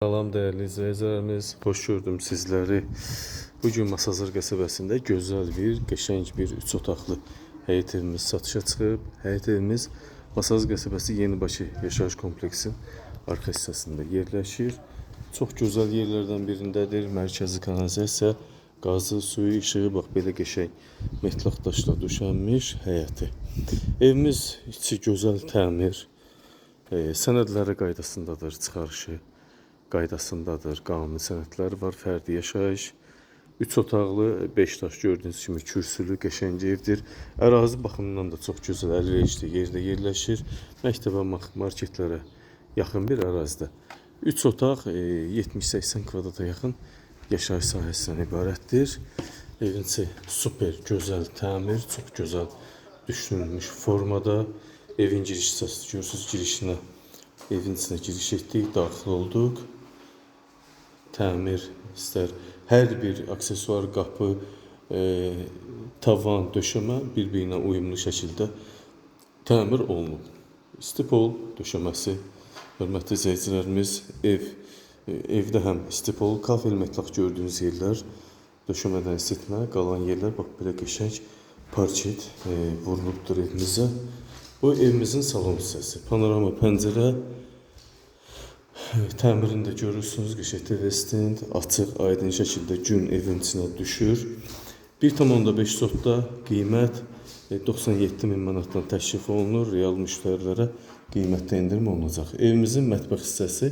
Salam değerli izleyicilerimiz, hoş gördüm sizleri. Bugün Masazır qəsəbəsində gözəl bir, qəşəng bir 3 otaqlı həyət evimiz satışa çıxıb. Həyət evimiz Masazır qəsəbəsi Yenibaşı yaşayış kompleksinin arka hissəsində yerləşir. Çox gözəl yerlərdən birindədir. Mərkəzi kanalizasiya, qazı, suyu, işığı, bax belə qəşəng metlaq daşla döşənmiş həyəti. Evimiz içi gözəl təmir, sənədləri qaydasındadır, çıxarışı qaydasındadır, qanuni sənədləri var, fərdi yaşayış. 3 otaqlı, 5 daş gördüyünüz kimi kürsülü, qəşəng evdir. Ərazi baxımından da çox gözəl, əlverişli yerdə yerləşir. Məktəbə, marketlərə yaxın bir ərazidə. 3 otaq 70-80 kvadrata yaxın yaşayış sahəsindən ibarətdir. Evin içi super, gözəl təmir, çox gözəl düşünülmüş formada. Evin giriş hissəsi görürsünüz, girişinə, evin içine giriş etdik, daxil olduq. Təmir istər hər bir aksesuar, qapı, tavan, döşəmə bir-birinə uyumlu şəkildə təmir olunub. İstipol döşəməsi, hörmətli izləyicilərimiz, evdə həm istipol, kafel metlaq gördüyünüz yerlər, döşəmədən isitmə, qalan yerlər bax belə qəşəng parket vurulubdur evimizə. Bu evimizin salon hissəsi, panorama pəncərə. Təmirində görürsünüz, qəşəng TV stand, açıq, aydın şəkildə gün evin içinə düşür. 1,5 sotda qiymət 97.000 manatdan təklif olunur. Real müştərilərə qiymətdə endirim olunacaq. Evimizin mətbəx hissəsi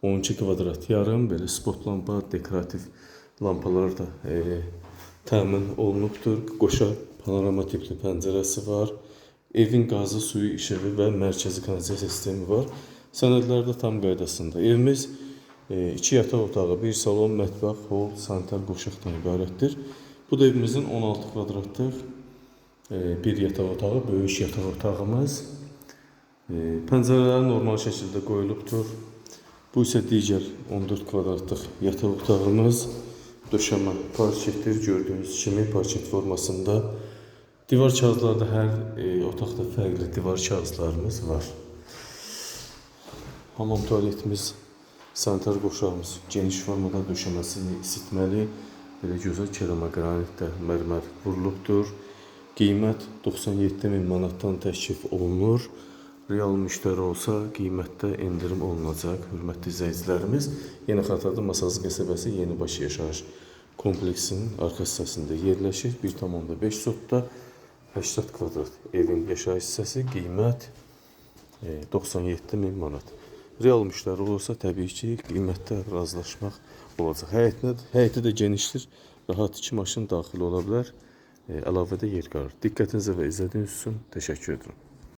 12 kvadrat yarım, belə spot lampa, dekorativ lampalar da təmin olunubdur. Qoşa panorama tipli pəncərəsi var. Evin qazı, suyu, işığı və mərkəzi kanalizasiya sistemi var. Sənədlərdə tam qaydasında. Evimiz 2 yataq otağı, 1 salon, mətbəx, hol, sanitar qoşaqdan ibarətdir. Bu da evimizin 16 kvadratlıq 1 yataq otağı, böyük yataq otağımız. Pəncərələr normal şəkildə qoyulubdur. Bu isə digər 14 kvadratlıq yataq otağımız. Döşəmə parketdir, gördüyünüz kimi parket formasında. Divar kağızlarda hər otaqda fərqli divar kağızlarımız var. Hamam tualetimiz, sanitar qoşağımız geniş formada, döşəməsini isitməli, belə gözəl keramogranitdə mərmər vurulubdur. Qiymət 97.000 manatdan təklif olunur. Real müştəri olsa qiymətdə endirim olunacaq. Hörmətli izləyicilərimiz, yenə xatırladım, Masazır qəsəbəsi Yenibaşı yaşayış kompleksinin arka hissəsində yerləşir. 1,5 sotda 80 kvadrat evin yaşayış hissəsi, qiymət 97.000 manat. Real müştəri olursa təbii ki, qiymətdə razılaşmaq olacaq. Həyəti də genişdir, rahat 2 maşın daxil ola bilər. Əlavədə yer qalır. Diqqətinizə və izlədiyiniz üçün təşəkkür edirəm.